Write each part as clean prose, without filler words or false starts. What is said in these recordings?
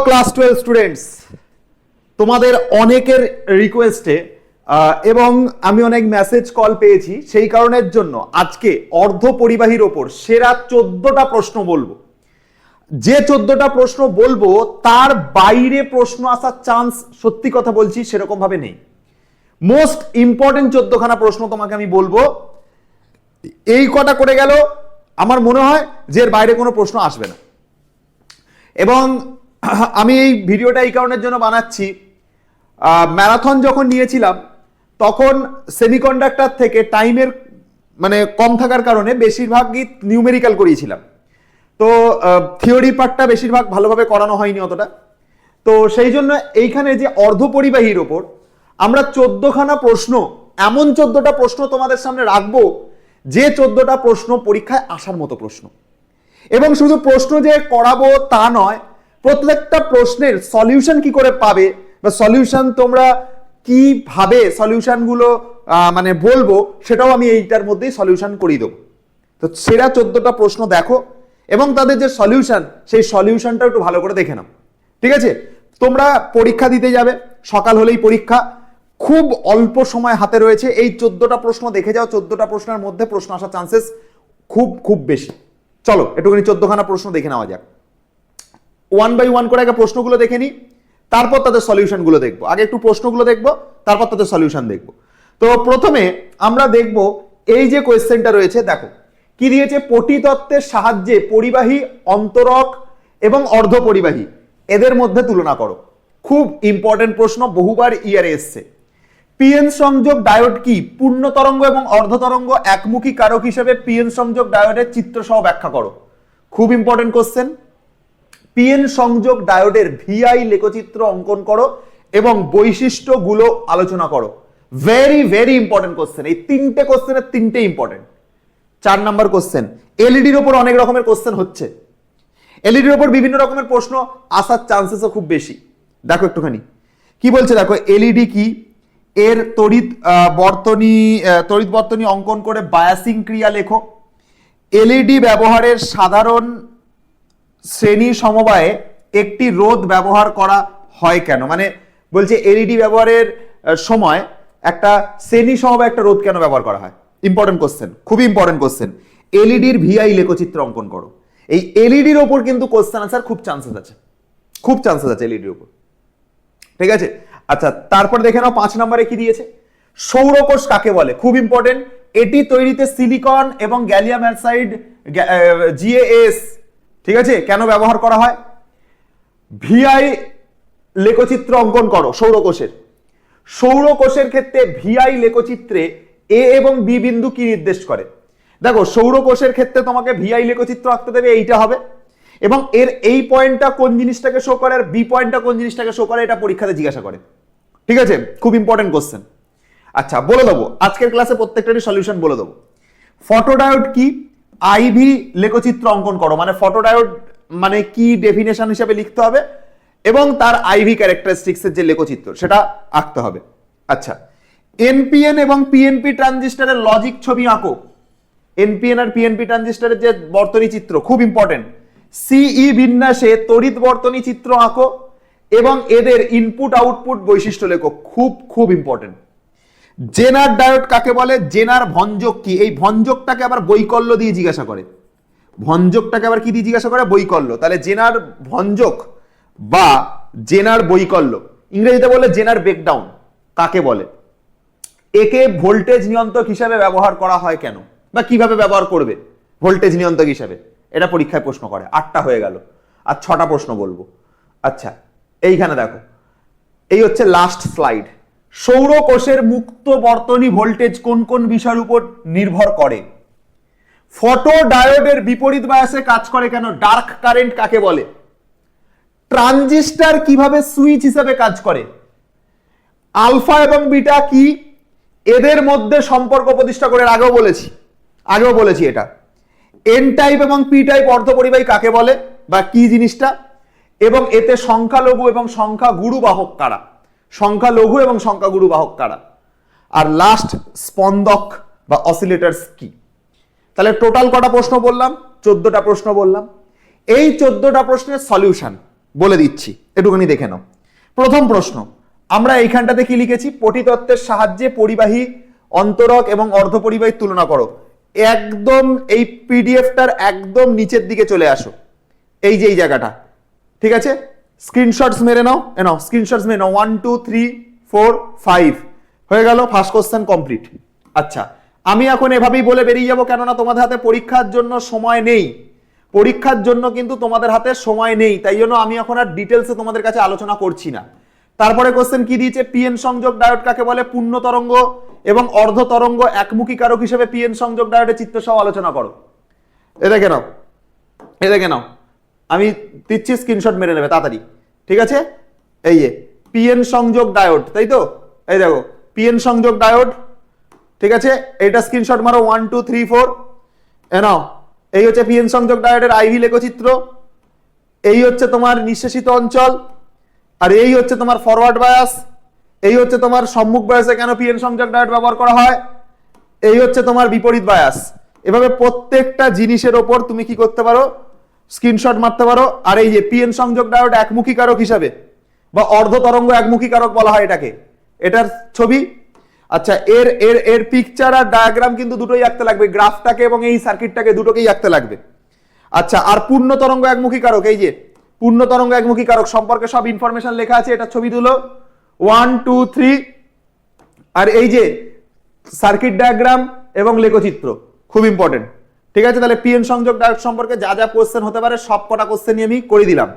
Class 12 students, তোমাদের অনেকের রিকোয়েস্টে এবং আমি অনেক মেসেজ কল পেয়েছি, সেই কারণের জন্য আজকে অর্ধ পরিবাহীর ওপর সেরা 14টা প্রশ্ন বলবো। যে 14টা প্রশ্ন বলবো তার বাইরে প্রশ্ন আসার চান্স, সত্যি কথা বলছি, সেরকম ভাবে নেই। মোস্ট ইম্পর্টেন্ট 14খানা প্রশ্ন তোমাকে আমি বলবো। এই কটা করে গেল, আমার মনে হয় যে এর বাইরে কোনো প্রশ্ন আসবে না। এবং আমি এই ভিডিওটা এই কারণের জন্য বানাচ্ছি, ম্যারাথন যখন নিয়েছিলাম তখন সেমিকন্ডাক্টর থেকে টাইমের মানে কম থাকার কারণে বেশিরভাগই নিউমেরিক্যাল করিয়েছিলাম। তো থিওরি পার্টটা বেশিরভাগ ভালোভাবে করানো হয়নি অতটা। তো সেই জন্য এইখানে যে অর্ধপরিবাহীর ওপর আমরা 14খানা প্রশ্ন, এমন 14টা প্রশ্ন তোমাদের সামনে রাখবো যে 14টা প্রশ্ন পরীক্ষায় আসার মতো প্রশ্ন। এবং শুধু প্রশ্ন যে করাবো তা নয়, প্রত্যেকটা প্রশ্নের সলিউশন কি করে পাবে বা সলিউশন তোমরা কিভাবে সলিউশনগুলো মানে বলবো, সেটাও আমি এইটার মধ্যেই সলিউশন করিয়ে দেবো। তো সেরা 14টা প্রশ্ন দেখো এবং তাদের যে সলিউশন, সেই সলিউশনটা একটু ভালো করে দেখে নাও, ঠিক আছে? তোমরা পরীক্ষা দিতে যাবে, সকাল হলেই পরীক্ষা, খুব অল্প সময় হাতে রয়েছে। এই 14টা প্রশ্ন দেখে যাও, 14টা প্রশ্নের মধ্যে প্রশ্ন আসার চান্সেস খুব খুব বেশি। চলো একটুখানি 14খানা প্রশ্ন দেখে নেওয়া যাক। 1 বাই 1 করে আগে প্রশ্নগুলো দেখে নিই, তারপর তাদের সলিউশনগুলো দেখবো। আগে একটু প্রশ্নগুলো দেখবো, তারপর তাদের সলিউশন দেখবো। তো প্রথমে আমরা দেখবো এই যে কোয়েশ্চেনটা রয়েছে, দেখো কি দিয়েছে। পটিতত্ত্বের সাহায্যে পরিবাহী, অন্তরক এবং অর্ধপরিবাহী এদের মধ্যে তুলনা করো। খুব ইম্পর্টেন্ট প্রশ্ন, বহুবার ইয়ারে এসছে। পিএন সংযোগ ডায়োড কি? পূর্ণ তরঙ্গ এবং অর্ধ তরঙ্গ একমুখী কারক হিসেবে পিএন সংযোগ ডায়োডের চিত্র সহ ব্যাখ্যা করো। খুব ইম্পর্টেন্ট কোশ্চেন। পিএন সংযোগ ডায়োডের ভিআই লেখচিত্র অঙ্কন করো এবং বৈশিষ্ট্যগুলো আলোচনা করো। Very very important question. এই তিনটে কোশ্চেনের তিনটে ইম্পর্টেন্ট। 4 নাম্বার কোশ্চেন, এলইডির উপর অনেক রকমের কোশ্চেন হচ্ছে, এলইডির উপর বিভিন্ন রকমের প্রশ্ন আসার চান্সেসও খুব বেশি। দেখো একটুখানি কি বলছে, দেখো এলইডি কি, এর তড়িৎ বর্তনী অঙ্কন করে বায়াসিং ক্রিয়া লেখো। এলইডি ব্যবহারের সাধারণ শ্রেণী সমবায়ে একটি রোধ ব্যবহার করা হয় কেন? মানে বলছে এলইডি ব্যবহারের সময় একটা শ্রেণী সমবায়ে একটা রোধ কেন ব্যবহার করা হয়। ইম্পর্টেন্ট কোশ্চেন, খুবই ইম্পর্টেন্ট কোশ্চেন। এলইডির ভিআই লেখচিত্র অঙ্কন করো। এই এলইডির ওপর কিন্তু কোশ্চেন আনসার খুব চান্সেস আছে, খুব চান্সেস আছে এলইডির ওপর, ঠিক আছে? আচ্ছা, তারপর দেখে নাও 5 নম্বরে কি দিয়েছে। সৌরকোষ কাকে বলে? খুব ইম্পর্টেন্ট। এটি তৈরিতে সিলিকন এবং গ্যালিয়াম অ্যারসাইড GaAs, ঠিক আছে, কেন ব্যবহার করা হয়? ভিআই লেখচিত্র অঙ্কন করো সৌরকোষের। সৌরকোষের ক্ষেত্রে ভিআই লেখচিত্রে এ এবং বি বিন্দু কি নির্দেশ করে? দেখো সৌরকোষের ক্ষেত্রে তোমাকে ভিআই লেখচিত্র আঁকতে দেবে, এইটা হবে, এবং এর এই পয়েন্টটা কোন জিনিসটাকে শো করে আর বি পয়েন্টটা কোন জিনিসটাকে শো করে, এটা পরীক্ষাতে জিজ্ঞাসা করে, ঠিক আছে? খুব ইম্পর্টেন্ট কোশ্চেন। আচ্ছা, বলে দেবো আজকের ক্লাসে প্রত্যেকটারই সলিউশন বলে দেবো। ফটোডায়োড কি? আইভি লেখচিত্র অঙ্কন করো। মানে ফটোডায়োড মানে কি ডেফিনেশন হিসেবে লিখতে হবে এবং তার আইভি ক্যারেক্টারিস্টিক্সের যে লেখচিত্র সেটা আঁকতে হবে। আচ্ছা, এনপিএন এবং পিএনপি ট্রানজিস্টরের লজিক ছবি আঁকো। এনপিএন আর পিএনপি ট্রানজিস্টরের যে বর্তনী চিত্র খুব ইম্পর্টেন্ট। সিই বিন্যাসে তড়িৎ বর্তনী চিত্র আঁকো এবং এদের ইনপুট আউটপুট বৈশিষ্ট্য লেখো। খুব খুব ইম্পর্টেন্ট। জেনার ডায়োড কাকে বলে? জেনার ভঞ্জক কি? এই ভঞ্জকটাকে আবার বৈকল্য দিয়ে জিজ্ঞাসা করে। ভঞ্জকটাকে আবার কি দিয়ে জিজ্ঞাসা করে? বৈকল্য। তাহলে জেনার ভঞ্জক বা জেনার বৈকল্য, ইংরেজিতে বলে জেনার ব্রেকডাউন, কাকে বলে? একে ভোল্টেজ নিয়ন্ত্রক হিসাবে ব্যবহার করা হয় কেন বা কিভাবে ব্যবহার করবে ভোল্টেজ নিয়ন্ত্রক হিসাবে? এটা পরীক্ষায় প্রশ্ন করে। 8টা হয়ে গেল, আর 6টা প্রশ্ন বলবো। আচ্ছা, এইখানে দেখো, এই হচ্ছে লাস্ট স্লাইড। সৌরকোষের মুক্ত বর্তনী ভোল্টেজ কোন কোন বিষয়ের উপর নির্ভর করে? ফটোডায়োডের বিপরীত বায়াসে কাজ করে কেন? ডার্ক কারেন্ট কাকে বলে? ট্রানজিস্টর কিভাবে সুইচ হিসেবে কাজ করে? আলফা এবং বিটা কি? এদের মধ্যে সম্পর্ক প্রতিষ্ঠা করে, আগেও বলেছি এটা। এন টাইপ এবং পি টাইপ অর্ধপরিবাহী কাকে বলে বা কি জিনিসটা? এবং এতে সংখ্যালঘু এবং সংখ্যাগুরু বাহক কারা? সংখ্যালঘু এবং সংখ্যাগুরু বাহক কারা? আর লাস্ট স্পন্দক বা অসিলেটরস কি? তাহলে টোটাল কটা প্রশ্ন বললাম? 14টা প্রশ্ন বললাম। এই 14টা প্রশ্নের সলিউশন বলে দিচ্ছি, একটুখানি দেখে নাও। প্রথম প্রশ্ন, আমরা এইখানটাতে কি লিখেছি? পটিতত্ত্বের সাহায্যে পরিবাহী, অন্তরক এবং অর্ধপরিবাহী তুলনা করো। একদম এই পিডিএফটার একদম নিচের দিকে চলে আসো, এই যে এই জায়গাটা, ঠিক আছে? স্ক্রিনশটস মেরে নাও, নাও স্ক্রিনশটস মেরে নাও। 1 2 3 4 5 হয়ে গেল, ফার্স্ট কোশ্চেন কমপ্লিট। আচ্ছা, আমি এখন এভাবেই বলে বেরিয়ে যাবো, কেননা তোমাদের হাতে পরীক্ষার জন্য সময় নেই। পরীক্ষার জন্য কিন্তু তোমাদের হাতে সময় নেই, তাই জন্য আমি এখন আর ডিটেলসে তোমাদের কাছে আলোচনা করছি না। তারপরে কোশ্চেন কি দিয়েছে? পিএন সংযোগ ডায়োড কাকে বলে? পূর্ণ তরঙ্গ এবং অর্ধ তরঙ্গ একমুখী কারক হিসেবে পিএন সংযোগ ডায়োডের চিত্র সহ আলোচনা করো। এ দেখে নাও, এ দেখে নাও, আমি দিচ্ছি, স্ক্রিনশট মেরে নেবে তাড়াতাড়ি, ঠিক আছে? এই যে পিএন সংযোগ ডায়োড, তাই তো? এই দেখো পিএন সংযোগ ডায়োড, ঠিক আছে? এটা স্ক্রিনশট মারো, 1 2 3 4 এ নাও। এই হচ্ছে পিএন সংযোগ ডায়োডের আইভি লেখচিত্র, এই হচ্ছে তোমার নিঃশেষিত অঞ্চল, আর এই হচ্ছে তোমার ফরওয়ার্ড বায়াস, এই হচ্ছে তোমার সম্মুখ বায়াসে কেন পিএন সংযোগ ডায়োড ব্যবহার করা হয়, এই হচ্ছে তোমার বিপরীত বায়াস। এভাবে প্রত্যেকটা জিনিসের ওপর তুমি কি করতে পারো? স্ক্রিনশট মারতে পারো। আর এই যে পিএন সংযোগ ডায়োড একমুখী কারক হিসাবে বা অর্ধ তরঙ্গ একমুখী কারক বলা হয় এটাকে, এটার ছবি। আচ্ছা, এর এর এর পিকচার আর ডায়াগ্রাম কিন্তু দুটোই আঁকতে লাগবে, গ্রাফটাকে এবং এই সার্কিটটাকে দুটোকেই আঁকতে লাগবে। আচ্ছা, আর পূর্ণ তরঙ্গ একমুখী কারক, এই যে পূর্ণ তরঙ্গ একমুখী কারক সম্পর্কে সব ইনফরমেশন লেখা আছে, এটা ছবি তুলো 1 2 3। আর এই যে সার্কিট ডায়াগ্রাম এবং লেখচিত্র খুব ইম্পর্টেন্ট, ঠিক আছে? তাহলে পিএন সংযোগ ডায়োড সম্পর্কে যা যা কোশ্চেন হতে পারে সব কটা কোশ্চেনই আমি করে দিলাম।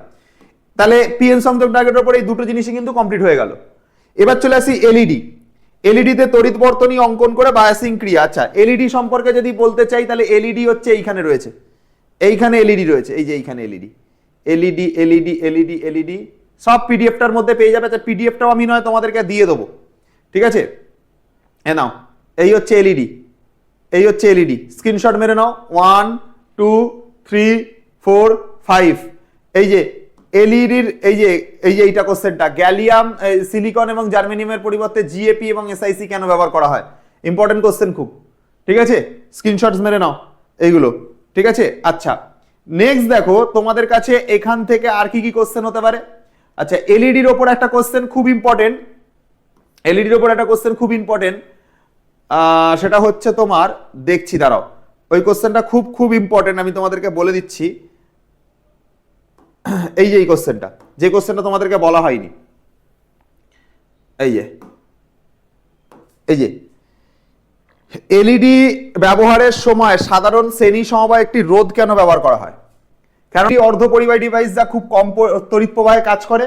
তাহলে পিএন সংযোগ ডায়োডের উপর এই দুটো জিনিসই কিন্তু কমপ্লিট হয়ে গেল। এবার চলে আসি এলইডি। এলইডিতে তড়িৎ বর্তনী অঙ্কন করে বায়াসিং ক্রিয়া। আচ্ছা, এলইডি সম্পর্কে যদি বলতে চাই তাহলে এলইডি হচ্ছে এইখানে রয়েছে, এইখানে এলইডি রয়েছে, এই যে এইখানে LED, LED LED LED LED সব পিডিএফটার মধ্যে পেয়ে যাবে। আচ্ছা, পিডিএফটাও আমি নয় তোমাদেরকে দিয়ে দেবো, ঠিক আছে? এ নাও, এই হচ্ছে এলইডি, এই হচ্ছে এলইডি, স্ক্রিনশট মেরে নাও 1 2 3 4 5। এই যে এলইডির এই যে এইটা কোশ্চেনটা, গ্যালিয়াম, সিলিকন এবং জার্মেনিয়ামের পরিবর্তে জিএপি এবং এসআইসি কেন ব্যবহার করা হয়? ইম্পর্টেন্ট কোশ্চেন খুব, ঠিক আছে? স্ক্রিনশটস মেরে নাও এইগুলো, ঠিক আছে? আচ্ছা, নেক্সট দেখো তোমাদের কাছে এখান থেকে আর কি কি কোশ্চেন হতে পারে। আচ্ছা, এলইডির ওপর একটা কোশ্চেন খুব ইম্পর্টেন্ট, এলইডির ওপর একটা কোশ্চেন খুব ইম্পর্টেন্ট, সেটা হচ্ছে তোমার, দেখছি দাঁড়াও, ওই কোশ্চেনটা খুব খুব ইম্পর্টেন্ট, আমি তোমাদেরকে বলে দিচ্ছি। এই যে এই কোশ্চেনটা, যে কোশ্চেনটা তোমাদেরকে বলা হয়নি, এই যে এলইডি ব্যবহারের সময় সাধারণ শ্রেণী সমবায় একটি রোধ কেন ব্যবহার করা হয়? কারণ এই অর্ধপরিবাহী ডিভাইস যা খুব কম তড়িৎ প্রবাহে কাজ করে,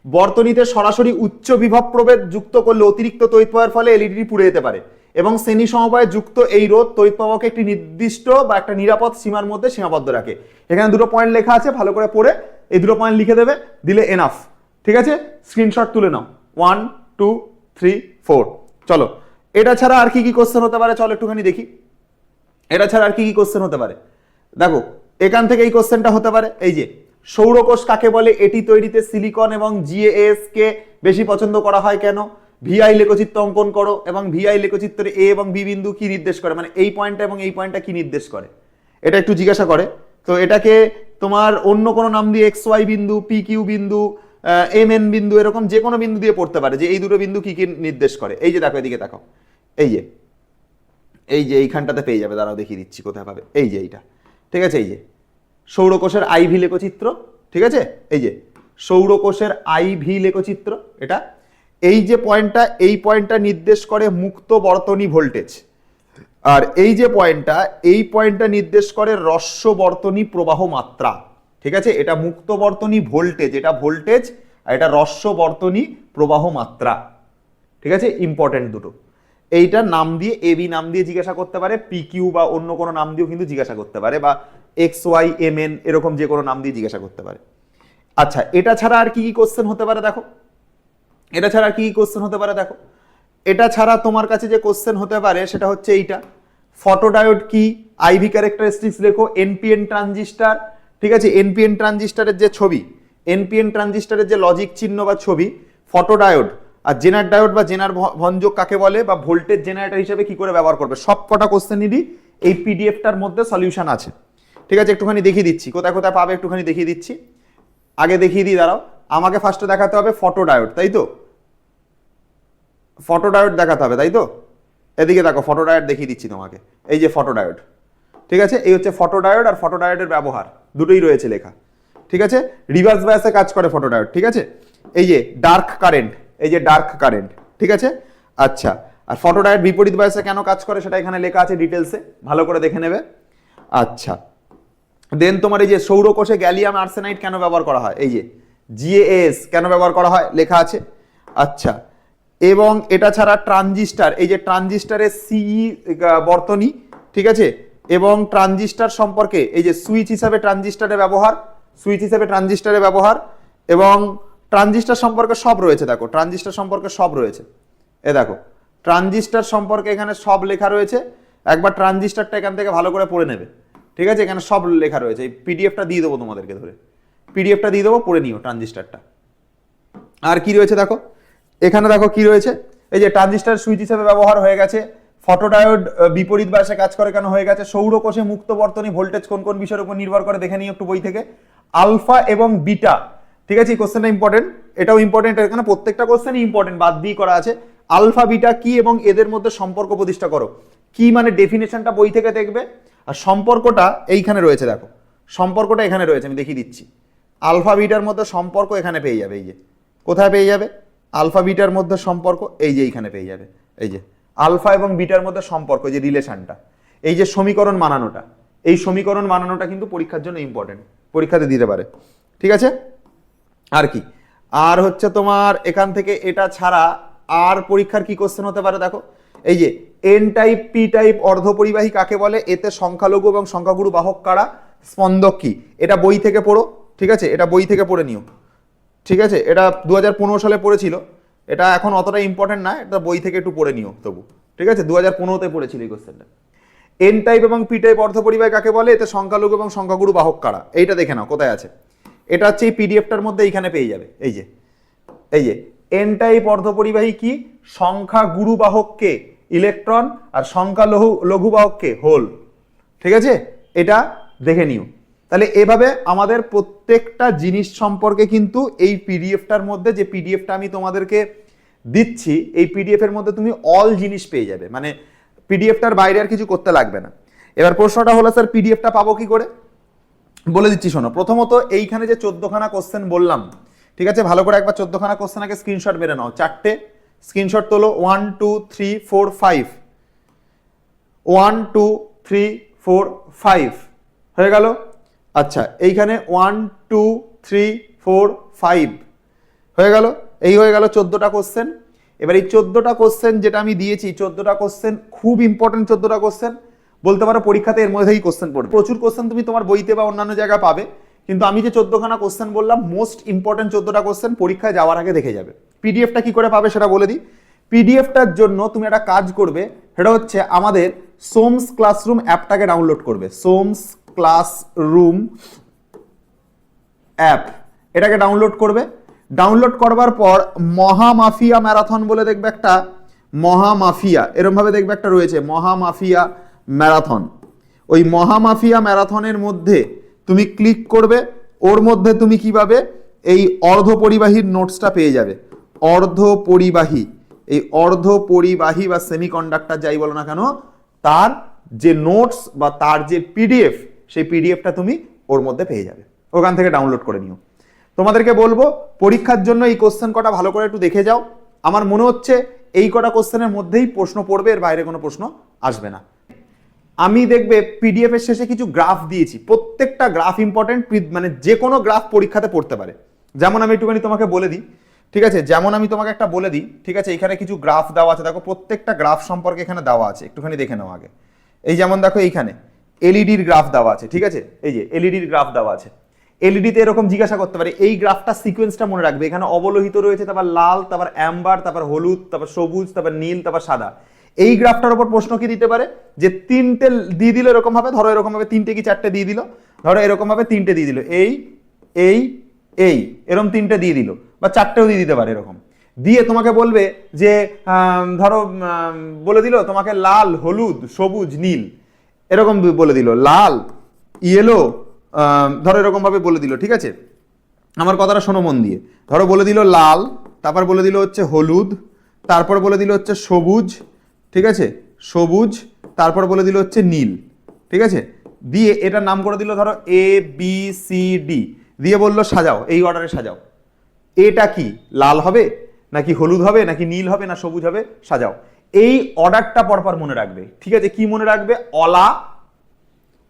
বর্তনীতে সরাসরি উচ্চ বিভব প্রভেদ যুক্ত করলে অতিরিক্ত তড়িৎ প্রবাহের ফলে এলইডি পুড়ে যেতে পারে, এবং শ্রেণী সমবায়ে যুক্ত এই রোধ তড়িৎ প্রবাহকে একটি নির্দিষ্ট বা একটা নিরাপদ সীমার মধ্যে সীমাবদ্ধ রাখে। এখানে দুটো পয়েন্ট লেখা আছে, ভালো করে পড়ে এই দুটো পয়েন্ট লিখে দেবে, দিলে এনাফ, ঠিক আছে? স্ক্রিনশট তুলে নাও 1 2 3 4। চলো, এটা ছাড়া আর কি কি কোশ্চেন হতে পারে চলো একটুখানি দেখি। এটা ছাড়া আর কি কি কোশ্চেন হতে পারে দেখো, এখান থেকে এই কোশ্চেনটা হতে পারে। এই যে সৌরকোষ কাকে বলে? এটি তৈরিতে সিলিকন এবং জিএএস কে বেশি পছন্দ করা হয় কেন? ভিআই লেখচিত্র অঙ্কন করো, এবং ভিআই লেখচিত্রে এ এবং বি বিন্দু কি নির্দেশ করে, মানে এই পয়েন্টটা এবং এই পয়েন্টটা কি নির্দেশ করে, এটা একটু জিজ্ঞাসা করে। তো এটাকে তোমার অন্য কোনো নাম দিয়ে এক্স ওয়াই বিন্দু, পি কিউ বিন্দু, এম এন বিন্দু, এরকম যে কোনো বিন্দু দিয়ে পড়তে পারে যে এই দুটো বিন্দু কি কি নির্দেশ করে। এই যে দেখো, এদিকে দেখো, এই যে এইখানটাতে পেয়ে যাবে, দাঁড়াও দেখিয়ে দিচ্ছি কোথায় পাবে। এই যে এইটা, ঠিক আছে? এই যে সৌরকোষের আইভি লেখচিত্র, ঠিক আছে? এই যে সৌরকোষের আইভি লেখচিত্র, এটা এই যে পয়েন্টটা, এই পয়েন্টটা নির্দেশ করে মুক্ত বর্তনী ভোল্টেজ, আর এই যে পয়েন্টটা, এই পয়েন্টটা নির্দেশ করে হ্রস্ব বর্তনী প্রবাহ মাত্রা, ঠিক আছে? এটা মুক্ত বর্তনী ভোল্টেজ, এটা ভোল্টেজ, আর এটা হ্রস্ব বর্তনী প্রবাহ মাত্রা, ঠিক আছে? ইম্পর্টেন্ট দুটো। এইটার নাম দিয়ে, এবি নাম দিয়ে জিজ্ঞাসা করতে পারে, পি কিউ বা অন্য কোনো নাম দিয়েও কিন্তু জিজ্ঞাসা করতে পারে, বা এক্স ওয়াই এম এন এরকম যে কোনো নাম দিয়ে জিজ্ঞাসা করতে পারে। আচ্ছা, এটা ছাড়া আর কি কি কোশ্চেন হতে পারে দেখো, এটা ছাড়া আর কি কি কোশ্চেন হতে পারে দেখো। এটা ছাড়া তোমার কাছে যে কোশ্চেন হতে পারে সেটা হচ্ছে এইটা, ফটোডায়োড কি, আইভি ক্যারেক্টারিস্টিক্স লেখো, এনপিএন ট্রানজিস্টার, ঠিক আছে? এনপিএন ট্রানজিস্টারের যে ছবি, এনপিএন ট্রানজিস্টারের যে লজিক চিহ্ন বা ছবি, ফটোডায়োড, আর জেনার ডায়োড বা জেনার ভঞ্জক কাকে বলে, বা ভোল্টেজ জেনারেটর হিসেবে কি করে ব্যবহার করবে, সব কটা কোশ্চেনেরই এই পিডিএফটার মধ্যে সলিউশন আছে, ঠিক আছে? একটুখানি দেখিয়ে দিচ্ছি, কোথায় কোথায় পাবে একটুখানি দেখিয়ে দিচ্ছি। আগে দেখিয়ে দিই, দাঁড়াও। আমাকে ফার্স্টে দেখাতে হবে ফটোডায়োড, তাই তো? ফটোডায়োড দেখাতে হবে, তাই তো? এদিকে দেখো, ফটোডায়োড দেখিয়ে দিচ্ছি তোমাকে। এই যে ফটোডায়োড, ঠিক আছে? এই হচ্ছে ফটোডায়োড, আর ফটোডায়োডের ব্যবহার দুটোই রয়েছে লেখা, ঠিক আছে? রিভার্স বায়াসে কাজ করে ফটোডায়োড, ঠিক আছে? এই যে ডার্ক কারেন্ট, এই যে ডার্ক কারেন্ট, ঠিক আছে? আচ্ছা, আর ফটোডায়োড বিপরীত বায়াসে কেন কাজ করে সেটা এখানে লেখা আছে ডিটেলসে, ভালো করে দেখে নেবে। আচ্ছা, দেন তোমার এই যে সৌরকোষে গ্যালিয়াম আর্সেনাইড কেন ব্যবহার করা হয়, এই যে জিএএস কেন ব্যবহার করা হয় লেখা আছে। আচ্ছা, এবং এটা ছাড়া ট্রানজিস্টার, এই যে ট্রানজিস্টারের সিই বর্তনী, ঠিক আছে? এবং ট্রানজিস্টার সম্পর্কে এই যে সুইচ হিসাবে ট্রানজিস্টারের ব্যবহার, সুইচ হিসাবে ট্রানজিস্টারের ব্যবহার, এবং ট্রানজিস্টার সম্পর্কে সব রয়েছে, দেখো ট্রানজিস্টার সম্পর্কে সব রয়েছে, এ দেখো ট্রানজিস্টার সম্পর্কে এখানে সব লেখা রয়েছে। একবার ট্রানজিস্টারটা এখান থেকে ভালো করে পড়ে নেবে, ঠিক আছে? এখানে সব লেখা রয়েছে, এই পিডিএফটা দিয়ে দেবো তোমাদেরকে, ধরে পিডিএফটা দিয়ে দেবো, পড়ে নিও ট্রানজিস্টারটা। আর কি রয়েছে দেখো, এখানে দেখো কি রয়েছে, এই যে ট্রানজিস্টার সুইচ হিসেবে ব্যবহার হয়ে গেছে, ফটোডায়োড বিপরীত বায়াসে কাজ করে কেন হয়ে গেছে, সৌরকোষে মুক্ত বর্তনী ভোল্টেজ কোন কোন বিষয়ের উপর নির্ভর করে দেখে নিও একটু বই থেকে, আলফা এবং বিটা, ঠিক আছে? এই কোশ্চেনটা ইম্পর্টেন্ট, এটাও ইম্পর্টেন্ট, এখানে প্রত্যেকটা কোশ্চেনই ইম্পর্টেন্ট, বাদ দিয়ে করা আছে। আলফা বিটা কি এবং এদের মধ্যে সম্পর্ক প্রতিষ্ঠা করো, কি মানে ডেফিনেশনটা বই থেকে দেখবে, আর সম্পর্কটা এইখানে রয়েছে, দেখো সম্পর্কটা এখানে রয়েছে, আমি দেখিয়ে দিচ্ছি। আলফা বিটার মধ্যে সম্পর্ক এখানে পেয়ে যাবে, এই যে কোথায় পেয়ে যাবে আলফা বিটার মধ্যে সম্পর্ক, এই যে এইখানে পেয়ে যাবে, এই যে আলফা এবং বিটার মধ্যে সম্পর্ক, যে রিলেশনটা, এই যে সমীকরণ মানানোটা, এই সমীকরণ মানানোটা কিন্তু পরীক্ষার জন্য ইম্পর্টেন্ট, পরীক্ষাতে দিতে পারে, ঠিক আছে? আর কি, আর হচ্ছে তোমার এখান থেকে এটা ছাড়া আর পরীক্ষার কি কোশ্চেন হতে পারে দেখো, এই যে এন টাইপ পি টাইপ অর্ধপরিবাহী কাকে বলে, এতে সংখ্যালঘু এবং সংখ্যাগুরু বাহক কারা, স্পন্দক কি, এটা বই থেকে পড়ো, ঠিক আছে? এটা বই থেকে পড়ে নিও, ঠিক আছে? এটা 2015 সালে পড়েছিল, এটা এখন অতটা ইম্পর্টেন্ট না, এটা বই থেকে একটু পড়ে নিও তবু, ঠিক আছে? 2015-তে পড়েছিল এই কোশ্চেনটা। এন টাইপ এবং পি টাইপ অর্ধপরিবাহী কাকে বলে, এতে সংখ্যালঘু এবং সংখ্যাগুরু বাহক কারা, এইটা দেখে নাও কোথায় আছে, এটা হচ্ছে এই পিডিএফটার মধ্যে এইখানে পেয়ে যাবে, এই যে এন টাইপ অর্ধপরিবাহী কি, সংখ্যা গুরু বাহককে ইলেকট্রন আর সংখ্যা লঘু বাহককে হোল, ঠিক আছে? এটা দেখে নিও। তাহলে এভাবে আমাদের প্রত্যেকটা জিনিস সম্পর্কে কিন্তু এই পিডিএফটার মধ্যে, যে পিডিএফটা আমি তোমাদেরকে দিচ্ছি, এই পিডিএফ এর মধ্যে তুমি অল জিনিস পেয়ে যাবে, মানে পিডিএফটার বাইরে আর কিছু করতে লাগবে না। এবার প্রশ্নটা হলো স্যার পিডিএফটা পাবো কি করে, বলে দিচ্ছি শোনো। প্রথমত এইখানে যে 14খানা কোশ্চেন বললাম, ঠিক আছে? ভালো করে একবার 14খানা কোশ্চেন আগে স্ক্রিনশট মেরে নাও, 4টে স্ক্রিনশট তোলো, 1 2 3 4 5, 1 2 3 4 5 হয়ে গেল। আচ্ছা, এইখানে 1 2 3 4 5 হয়ে গেল, এই হয়ে গেল 14টা কোশ্চেন। এবার এই 14টা কোশ্চেন যেটা আমি দিয়েছি, 14টা কোশ্চেন খুব ইম্পর্টেন্ট, 14টা কোশ্চেন বলতে পারো পরীক্ষাতে এর মধ্যেই কোশ্চেন পড়বে। প্রচুর কোশ্চেন তুমি তোমার বইতে বা অন্যান্য জায়গায় পাবে, কিন্তু আমি যে 14খানা কোশ্চেন বললাম, মোস্ট ইম্পর্টেন্ট 14টা কোশ্চেন পরীক্ষায় যাওয়ার আগে দেখে যাবে। পিডিএফটা কি করে পাবে সেটা বলে দিই। পিডিএফটার জন্য তুমি একটা কাজ করবে, সেটা হচ্ছে আমাদের সোমস ক্লাসরুম অ্যাপটাকে ডাউনলোড করবে, সোমস ক্লাসরুম অ্যাপ, এটাকে ডাউনলোড করবে। ডাউনলোড করবার পর মহামাফিয়া ম্যারাথন বলে দেখবে একটা, মহামাফিয়া এরকম ভাবে দেখবে একটা রয়েছে, মহামাফিয়া ম্যারাথন। ওই মহামাফিয়া ম্যারাথনের মধ্যে তুমি ক্লিক করবে, ওর মধ্যে তুমি কি পাবে, এই অর্ধপরিবাহীর নোটসটা পেয়ে যাবে। অর্ধপরিবাহী, এই অর্ধপরিবাহী বা সেমিকন্ডাক্টর যাই বলো না কেন, তার যে নোটস বা তার যে পিডিএফ, সেই পিডিএফটা তুমি ওর মধ্যে পেয়ে যাবে, ওখান থেকে ডাউনলোড করে নিও। তোমাদেরকে বলবো পরীক্ষার জন্য এই কোশ্চেন কটা ভালো করে একটু দেখে যাও। আমার মনে হচ্ছে এই কটা কোশ্চেনের মধ্যেই প্রশ্ন পড়বে, এর বাইরে কোনো প্রশ্ন আসবে না। আমি দেখবে পিডিএফ এর শেষে কিছু গ্রাফ দিয়েছি, প্রত্যেকটা গ্রাফ ইম্পর্টেন্ট, মানে যে কোনো গ্রাফ পরীক্ষাতে পড়তে পারে। যেমন আমি একটুখানি তোমাকে বলে দিই, ঠিক আছে? যেমন আমি তোমাকে একটা বলে দিই, ঠিক আছে? এখানে কিছু গ্রাফ দেওয়া আছে, দেখো প্রত্যেকটা গ্রাফ সম্পর্কে এখানে দেওয়া আছে, একটুখানি দেখে নাও আগে। এই যেমন দেখো এইখানে এলইডির গ্রাফ দেওয়া আছে, ঠিক আছে? এই যে এলইডির গ্রাফ দেওয়া আছে। এলইডিতে এরকম জিজ্ঞাসা করতে পারে, এই গ্রাফটা সিকোয়েন্সটা মনে রাখবে, এখানে অবলোহিত রয়েছে, তারপর লাল, তারপর অ্যাম্বার, তারপর হলুদ, তারপর সবুজ, তারপর নীল, তারপর সাদা। এই গ্রাফটার উপর প্রশ্ন কি দিতে পারে, যে তিনটে দিয়ে দিল এরকম ভাবে, ধরো এরকম ভাবে তিনটে কি চারটে দিয়ে দিল, ধরো এরকম ভাবে তিনটে দিয়ে দিল, এই এই এই এরকম তিনটে দিয়ে দিল, বা চারটেও দিয়ে দিতে পারে। এরকম দিয়ে তোমাকে বলবে যে ধরো বলে দিল তোমাকে লাল, হলুদ, সবুজ, নীল, এরকম বলে দিল, লাল, ইয়েলো, ধরো এরকম ভাবে বলে দিল, ঠিক আছে? আমার কথাটা শোনো মন দিয়ে। ধরো বলে দিল লাল, তারপর বলে দিল হচ্ছে হলুদ, তারপর বলে দিল হচ্ছে সবুজ, ঠিক আছে, সবুজ, তারপর বলে দিল হচ্ছে নীল, ঠিক আছে, দিয়ে এটার নাম করে দিল ধরো এ বি সি ডি, দিয়ে বললো সাজাও, এই অর্ডারে সাজাও। এটা কি লাল হবে নাকি হলুদ হবে নাকি নীল হবে না সবুজ হবে, সাজাও। এই অর্ডারটা পরপর মনে রাখবে, ঠিক আছে। কি মনে রাখবে? অলা,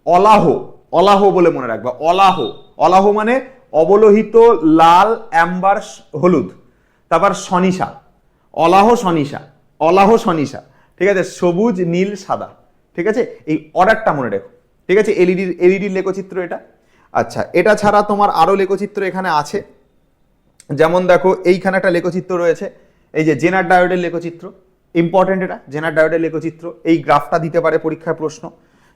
অলাহ, অলাহ বলে মনে রাখবে। অলাহ, অলাহ মানে অবলোহিত লাল অ্যাম্বার হলুদ, তারপর সনিশা, অলাহ সনিশা, অলাহ সনিশা, ঠিক আছে, সবুজ নীল সাদা, ঠিক আছে। এই অর্ডারটা মনে রেখো, ঠিক আছে। এলইডির লেখচিত্র এটা। আচ্ছা, এটা ছাড়া তোমার আরো লেখচিত্র এখানে আছে, যেমন দেখো এইখানে একটা লেখচিত্র রয়েছে, এই যে জেনার ডায়োডের লেখচিত্র, ইম্পর্টেন্ট এটা, জেনার ডায়োডের লেখচিত্র, এই গ্রাফটা দিতে পারে পরীক্ষায় প্রশ্ন,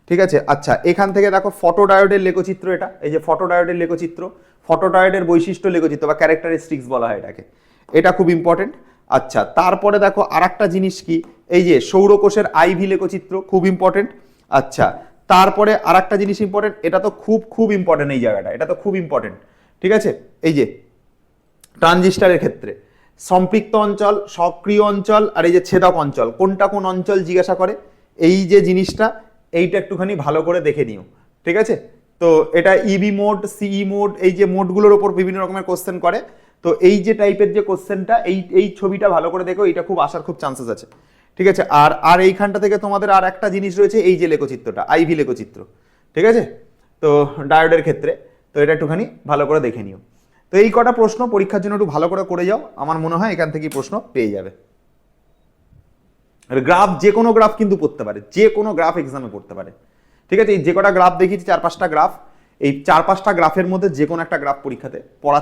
ঠিক আছে। আচ্ছা, এখান থেকে দেখো ফটো ডায়োডের লেখচিত্র, এটা এই যে ফটো ডায়োডের লেখচিত্র, ফটো ডায়োডের বৈশিষ্ট্য লেখচিত্র বা ক্যারেক্টারিস্টিক্স বলা হয় এটাকে, এটা খুব ইম্পর্টেন্ট। আচ্ছা, তারপরে দেখো আরেকটা জিনিস কি, এই যে সৌরকোষের আইভি লেখচিত্র, খুব ইম্পর্টেন্ট। আচ্ছা, তারপরে আরেকটা জিনিস ইম্পর্টেন্ট, এটা তো খুব খুব ইম্পর্টেন্ট, এই জায়গাটা এটা তো খুব ইম্পর্টেন্ট, ঠিক আছে। এই যে ট্রানজিস্টারের ক্ষেত্রে সম্পৃক্ত অঞ্চল, সক্রিয় অঞ্চল আর এই যে ছেদক অঞ্চল, কোনটা কোন অঞ্চল জিজ্ঞাসা করে, এই যে জিনিসটা, এইটা একটুখানি ভালো করে দেখে নিও, ঠিক আছে। তো এটা ইবি মোড, সিই মোড, এই যে মোডগুলোর ওপর বিভিন্ন রকমের কোশ্চেন করে। তো এই যে টাইপের যে কোশ্চেনটা, এই ছবিটা ভালো করে দেখো, এটা খুব আসার খুব চান্সেস আছে, ঠিক আছে। আর আর এইখানটা থেকে তোমাদের আর একটা জিনিস রয়েছে, এই যে লেখচিত্রটা, আইভি লেখচিত্র, ঠিক আছে। তো ডায়োডের ক্ষেত্রে তো এটা একটুখানি ভালো করে দেখে নিও। তো এই কটা প্রশ্ন পরীক্ষার জন্য একটু ভালো করে যাও, আমার মনে হয় এখান থেকে প্রশ্ন পেয়ে যাবে। গ্রাফ, যে কোনো গ্রাফ কিন্তু পড়তে পারে, যে কোনো গ্রাফ এক্সামে পড়তে পারে, ঠিক আছে। এই যে কটা গ্রাফ দেখিয়েছি, 4-5টা গ্রাফ, এই 4-5টা গ্রাফের মধ্যে যে কোনো একটা গ্রাফ পরীক্ষাতে পড়া